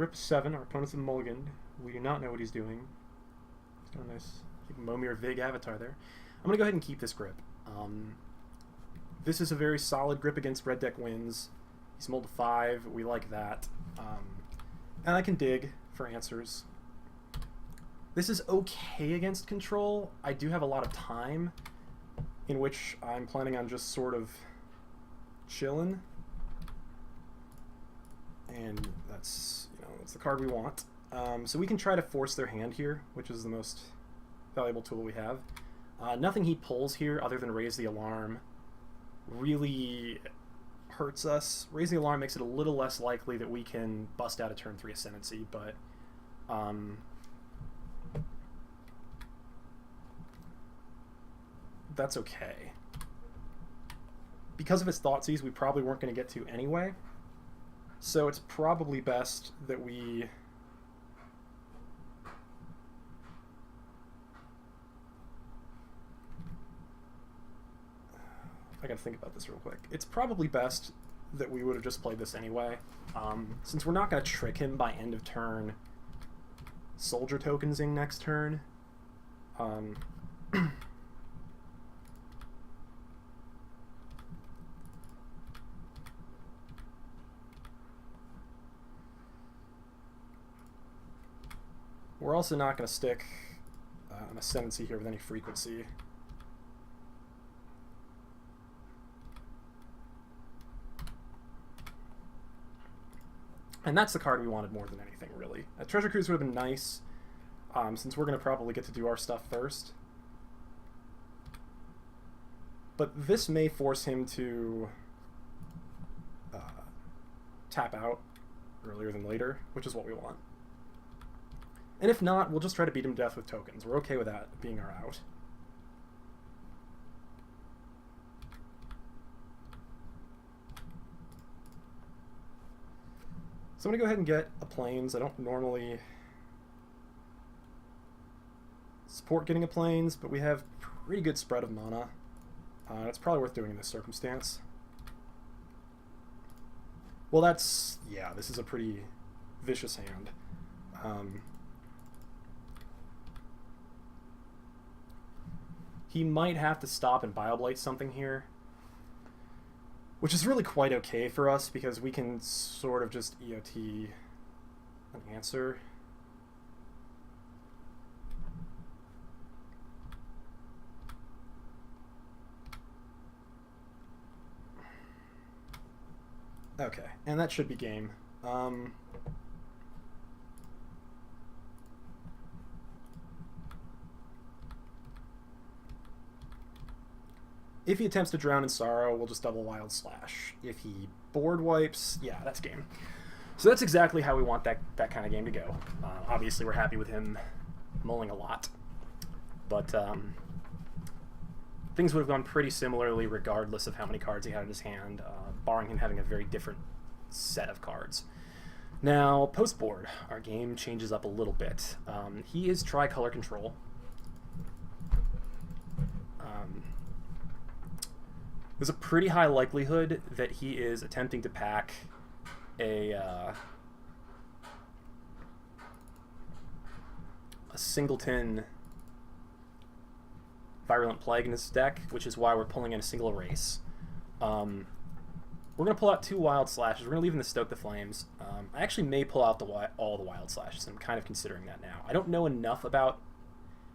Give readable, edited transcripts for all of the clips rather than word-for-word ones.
Grip 7, our opponent's a mulligan. We do not know what he's doing. He's got a nice Momir Vig avatar there. I'm going to go ahead and keep this grip. This is a very solid grip against red deck wins. He's mulled to 5. We like that. And I can dig for answers. This is okay against control. I do have a lot of time in which I'm planning on just sort of chilling. And that's, that's the card we want. So we can try to force their hand here, which is the most valuable tool we have. Nothing he pulls here other than Raise the Alarm really hurts us. Raise the Alarm makes it a little less likely that we can bust out a turn 3 Ascendancy, but that's okay. Because of his Thoughtseize, we probably weren't going to get to anyway. So it's probably best that we... I gotta think about this real quick. It's probably best that we would have just played this anyway. Since we're not going to trick him by end of turn soldier tokensing next turn. We're also not going to stick an Ascendancy here with any frequency. And that's the card we wanted more than anything, really. A Treasure Cruise would have been nice, since we're going to probably get to do our stuff first. But this may force him to tap out earlier than later, which is what we want. And if not, we'll just try to beat him to death with tokens. We're okay with that being our out. So I'm going to go ahead and get a Plains. I don't normally support getting a Plains, but we have pretty good spread of mana. It's probably worth doing in this circumstance. Well, that's... yeah, this is a pretty vicious hand. He might have to stop and Bioblight something here, which is really quite okay for us because we can sort of just EOT an answer. Okay, and that should be game. If he attempts to Drown in Sorrow, we'll just double Wild Slash. If he board wipes, yeah, that's game. So that's exactly how we want that kind of game to go. Obviously, we're happy with him mulling a lot. But things would have gone pretty similarly regardless of how many cards he had in his hand, barring him having a very different set of cards. Now, post-board, our game changes up a little bit. He is Tricolor Control. There's a pretty high likelihood that he is attempting to pack a Singleton Virulent Plague in his deck, which is why we're pulling in a single Erase. We're going to pull out 2 Wild Slashes. We're going to leave him to Stoke the Flames. I actually may pull out all the Wild Slashes. I'm kind of considering that now. I don't know enough about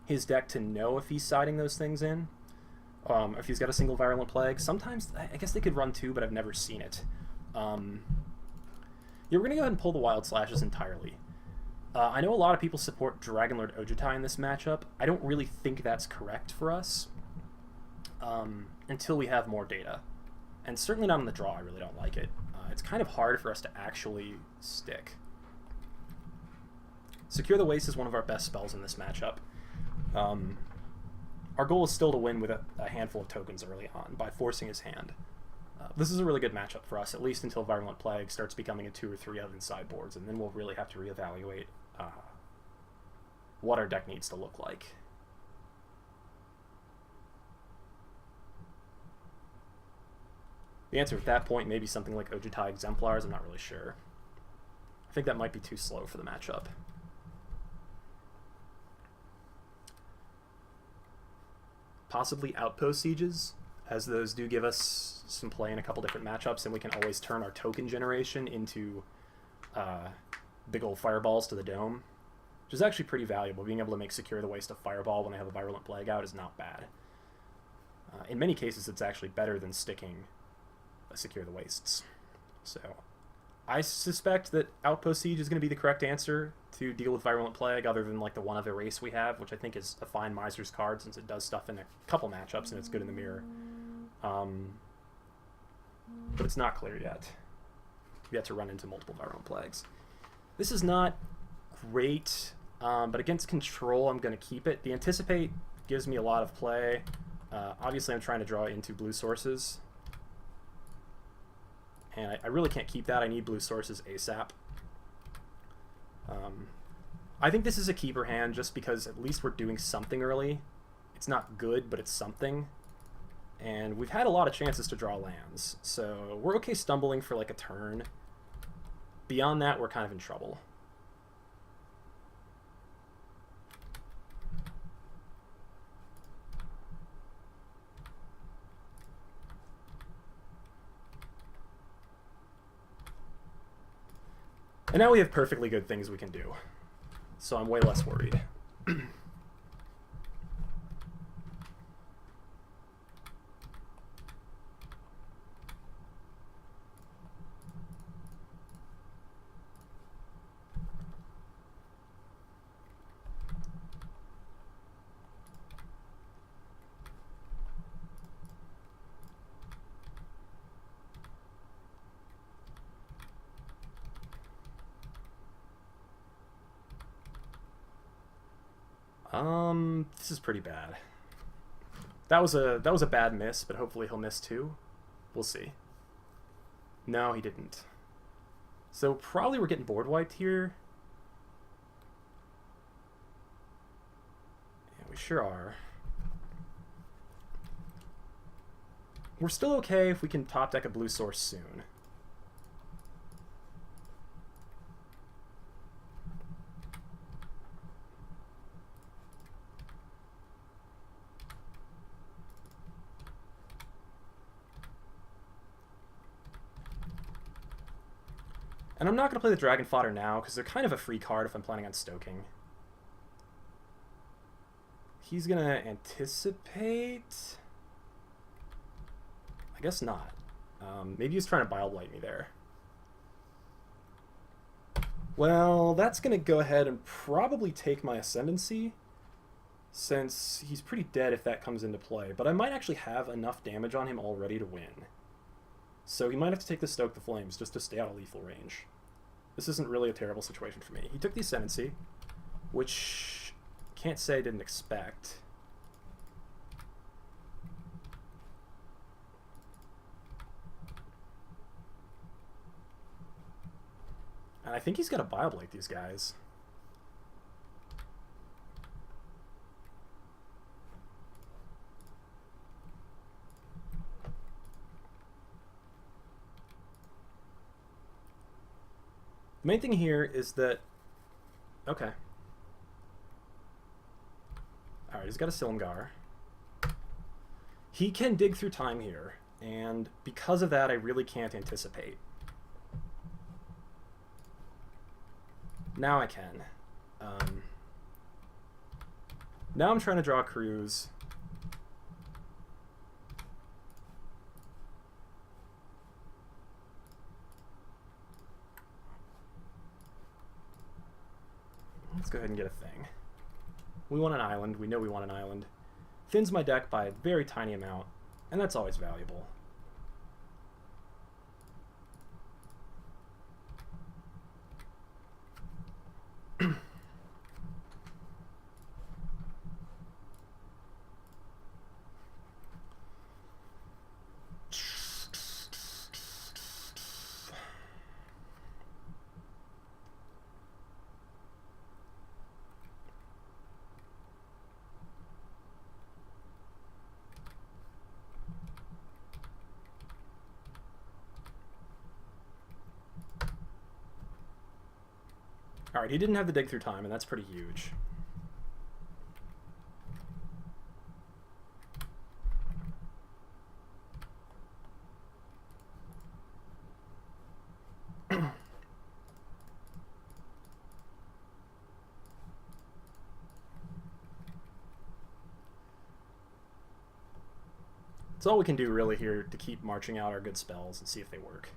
his deck to know if he's siding those things in. If he's got a single Virulent Plague. Sometimes, I guess they could run 2, but I've never seen it. Yeah, we're going to go ahead and pull the Wild Slashes entirely. I know a lot of people support Dragonlord Ojutai in this matchup. I don't really think that's correct for us until we have more data. And certainly not on the draw, I really don't like it. It's kind of hard for us to actually stick. Secure the Waste is one of our best spells in this matchup. Our goal is still to win with a handful of tokens early on by forcing his hand. This is a really good matchup for us, at least until Virulent Plague starts becoming a 2 or 3 of in sideboards, and then we'll really have to reevaluate what our deck needs to look like. The answer at that point may be something like Ojutai Exemplars, I'm not really sure. I think that might be too slow for the matchup. Possibly outpost sieges, as those do give us some play in a couple different matchups, and we can always turn our token generation into big old fireballs to the dome, which is actually pretty valuable. Being able to make Secure the Waste a fireball when I have a Virulent Plague out is not bad. In many cases, it's actually better than sticking a Secure the Wastes. So I suspect that Outpost Siege is going to be the correct answer to deal with Virulent Plague, other than like the one other race we have, which I think is a fine Miser's card since it does stuff in a couple matchups and it's good in the mirror. But it's not clear yet. We have to run into multiple Virulent Plagues. This is not great, but against Control, I'm going to keep it. The Anticipate gives me a lot of play. Obviously, I'm trying to draw into blue sources. And I really can't keep that. I need blue sources ASAP. I think this is a keeper hand just because at least we're doing something early. It's not good, but it's something. And we've had a lot of chances to draw lands. So we're okay stumbling for like a turn. Beyond that, we're kind of in trouble. And now we have perfectly good things we can do. So I'm way less worried. This is pretty bad. That was a bad miss, but hopefully he'll miss too. We'll see. No, he didn't. So probably we're getting board wiped here. Yeah, we sure are. We're still okay if we can top deck a blue source soon. And I'm not going to play the Dragon Fodder now, because they're kind of a free card if I'm planning on stoking. He's going to anticipate... I guess not. Maybe he's trying to Bile Blight me there. Well, that's going to go ahead and probably take my Ascendancy, since he's pretty dead if that comes into play. But I might actually have enough damage on him already to win. So he might have to take the Stoke the Flames just to stay out of lethal range. This isn't really a terrible situation for me. He took the Ascendancy, which can't say I didn't expect. And I think he's going to Bile Blight these guys. The main thing here is that... Okay. Alright, he's got a Silumgar. He can dig through time here, and because of that, I really can't anticipate. Now I can. Now I'm trying to draw a Cruise. Let's go ahead and get a thing. We want an island. We know we want an island. Thins my deck by a very tiny amount, and that's always valuable. Alright, he didn't have the dig through time, and that's pretty huge. It's all we can do really here to keep marching out our good spells and see if they work.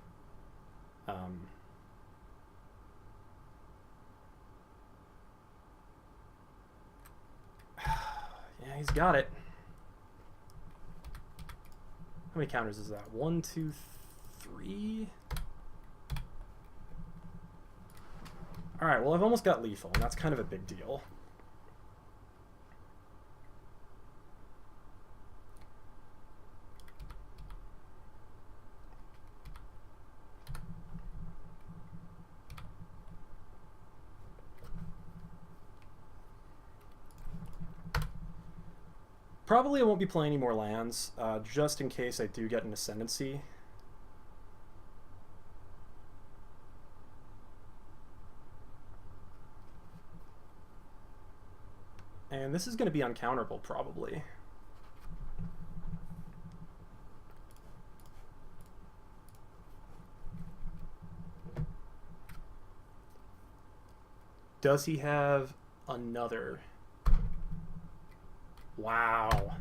Yeah, he's got it. How many counters is that? 1, 2, 3. Alright, well, I've almost got lethal, and that's kind of a big deal. Probably I won't be playing any more lands, just in case I do get an Ascendancy. And this is going to be uncounterable, probably. Does he have another? Wow,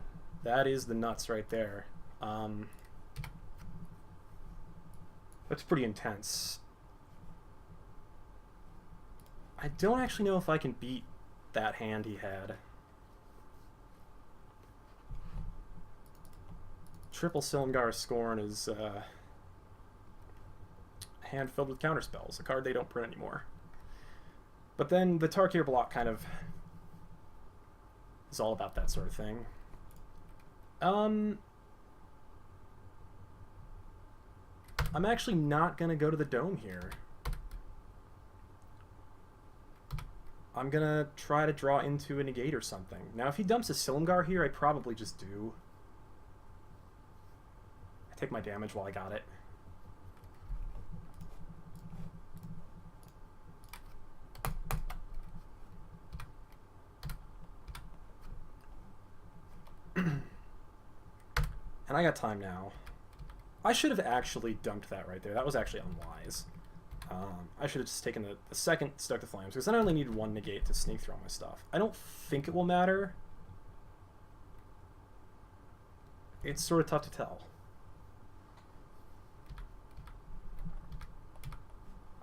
that is the nuts right there. That's pretty intense. I don't actually know if I can beat that hand he had. Triple Silumgar Scorn is a hand filled with counterspells, a card they don't print anymore. But then the Tarkir block kind of is all about that sort of thing. I'm actually not going to go to the dome here. I'm going to try to draw into a negate or something. Now, if he dumps a Silumgar here, I probably just do. I take my damage while I got it. And I got time now. I should have actually dumped that right there. That was actually unwise. I should have just taken the second Stoke the Flames, because then I only needed one negate to sneak through all my stuff. I don't think it will matter. It's sort of tough to tell.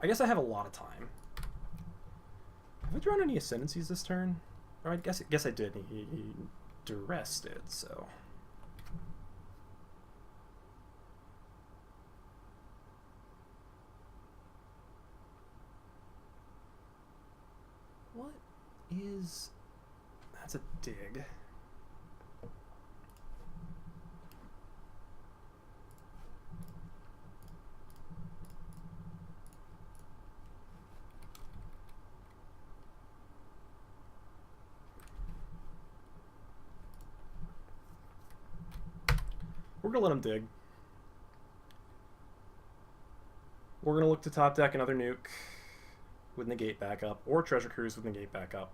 I guess I have a lot of time. Have I drawn any Ascendancies this turn? Or I guess I did. He duressed it, so... What is... That's a dig. We're going to let him dig. We're going to look to top deck another nuke with negate backup, or treasure cruise with negate backup.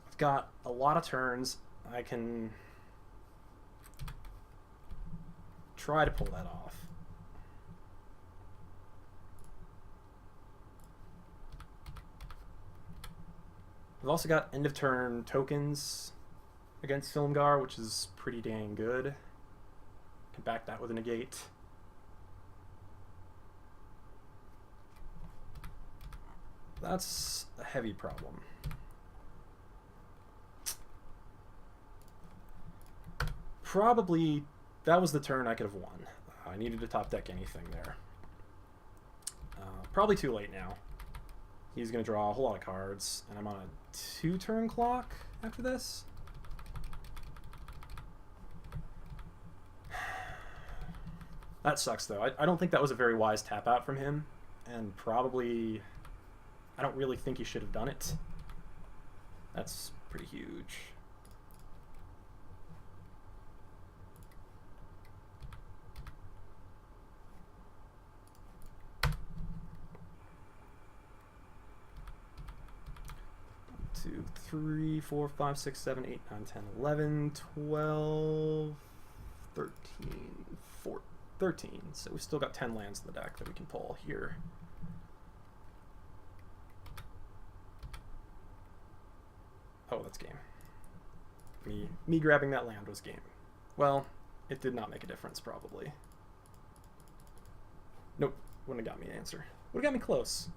I've got a lot of turns. I can try to pull that off. I've also got end of turn tokens against Silumgar, which is pretty dang good. Can back that with a negate. That's a heavy problem. Probably that was the turn I could have won. I needed to top deck anything there. Probably too late now. He's going to draw a whole lot of cards, and I'm on a 2-turn clock after this. That sucks, though. I don't think that was a very wise tap out from him, and probably... I don't really think he should have done it. That's pretty huge. 2, 3, 4, 5, 6, 7, 8, 9, 10, 11, 12, 13, 14, 13. So we've still got 10 lands in the deck that we can pull here. Oh, that's game. Me grabbing that land was game. Well, it did not make a difference, probably. Nope, wouldn't have got me an answer. Would have got me close,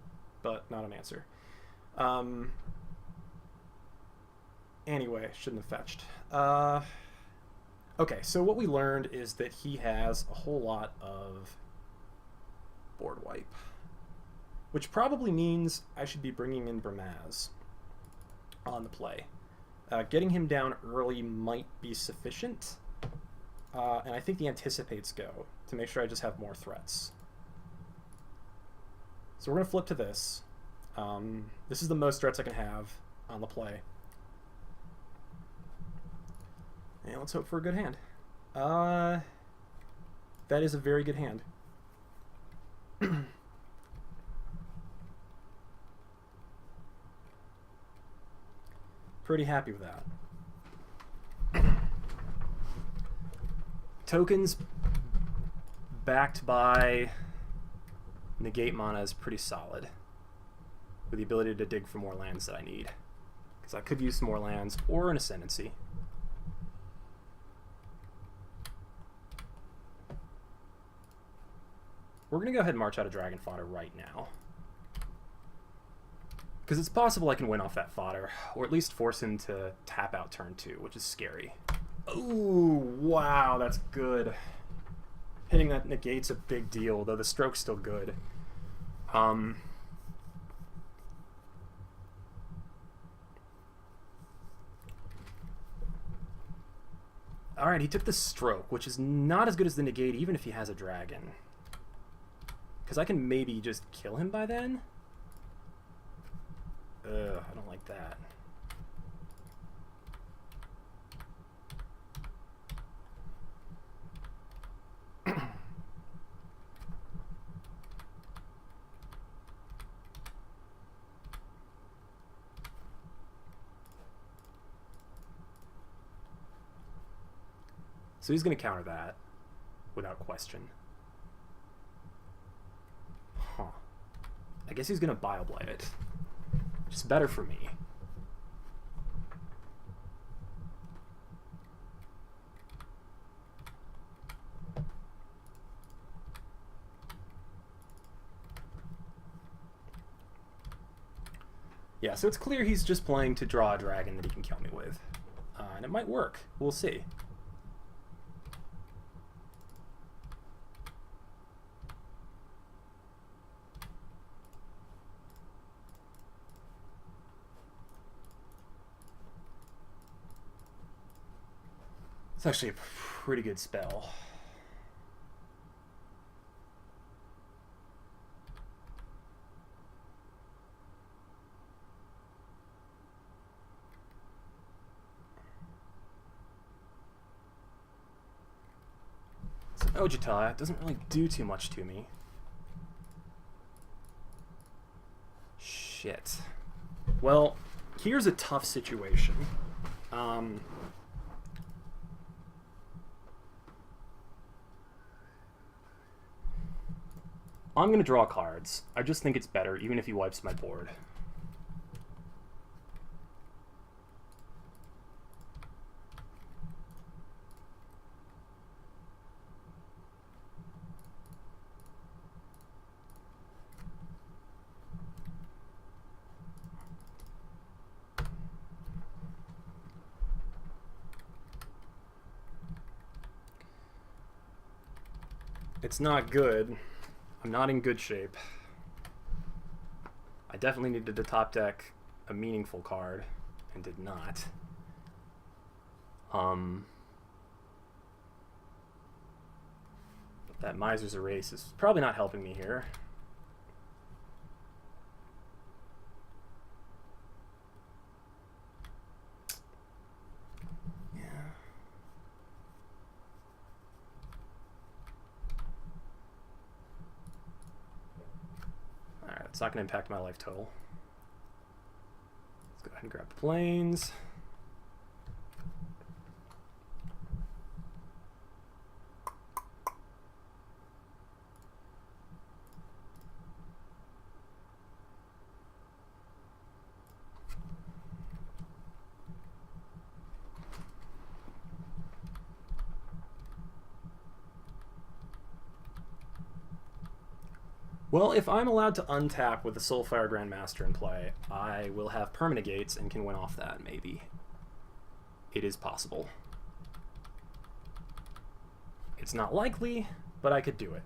but not an answer. Anyway, shouldn't have fetched. Okay, so what we learned is that he has a whole lot of board wipe, which probably means I should be bringing in Bramaz on the play. Getting him down early might be sufficient, and I think the Anticipates go to make sure I just have more threats. So we're going to flip to this. This is the most threats I can have on the play. And let's hope for a good hand. That is a very good hand. Pretty happy with that. Tokens backed by negate mana is pretty solid, with the ability to dig for more lands that I need, because I could use some more lands or an Ascendancy. We're going to go ahead and march out of Dragon Fodder right now, because it's possible I can win off that fodder, or at least force him to tap out turn 2, which is scary. Ooh, wow, that's good. Hitting that negate's a big deal, though the stroke's still good. Alright, he took the stroke, which is not as good as the negate, even if he has a dragon. Because I can maybe just kill him by then? Ugh, I don't like that. So he's going to counter that without question. Huh. I guess he's going to Bioblight it, which is better for me. Yeah, so it's clear he's just playing to draw a dragon that he can kill me with. And it might work. We'll see. It's actually a pretty good spell. So Ojita, it doesn't really do too much to me. Shit. Well, here's a tough situation. I'm going to draw cards. I just think it's better, even if he wipes my board. It's not good. I'm not in good shape. I definitely needed to top deck a meaningful card, and did not. That Miser's Erase is probably not helping me here. It's not going to impact my life total. Go ahead and grab the planes. Well, if I'm allowed to untap with the Soulfire Grandmaster in play, I will have permanent gates and can win off that, maybe. It is possible. It's not likely, but I could do it.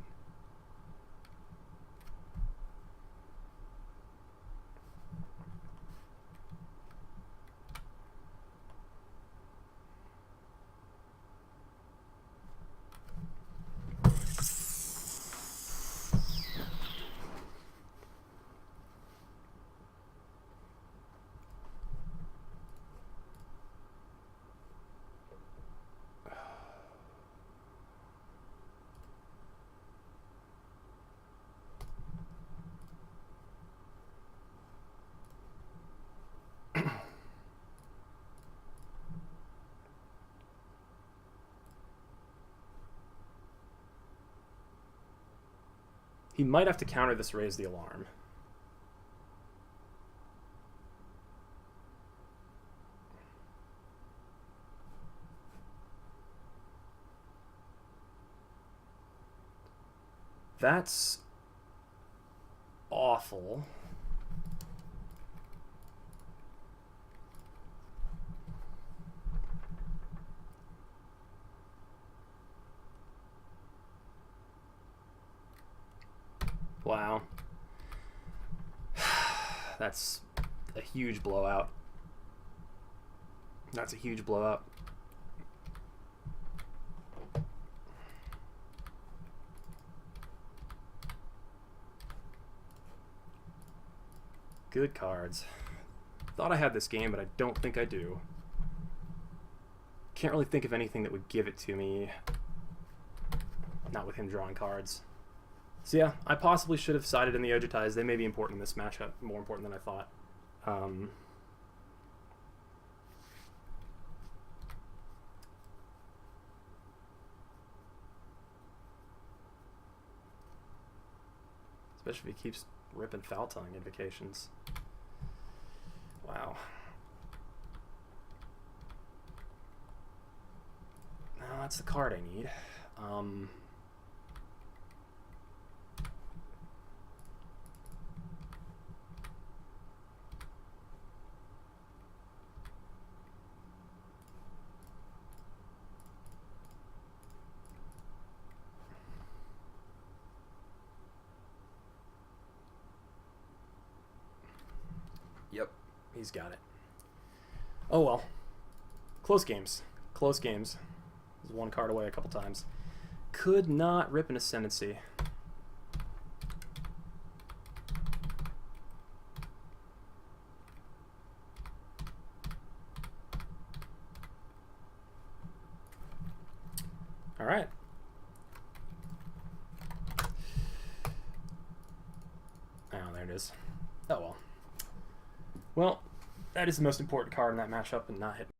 He might have to counter this Raise the Alarm. That's awful. Wow. That's a huge blowout. That's a huge blowout. Good cards. Thought I had this game, but I don't think I do. Can't really think of anything that would give it to me. Not with him drawing cards. So yeah, I possibly should have sided in the Ojutais. They may be important in this matchup, more important than I thought. Especially if he keeps ripping foul-telling invocations. Wow. No, that's the card I need. Yep, he's got it. Oh well. Close games. Close games. He's one card away a couple times. Could not rip an Ascendancy. All right. Oh, there it is. Oh well. Well, that is the most important card in that matchup and not hit.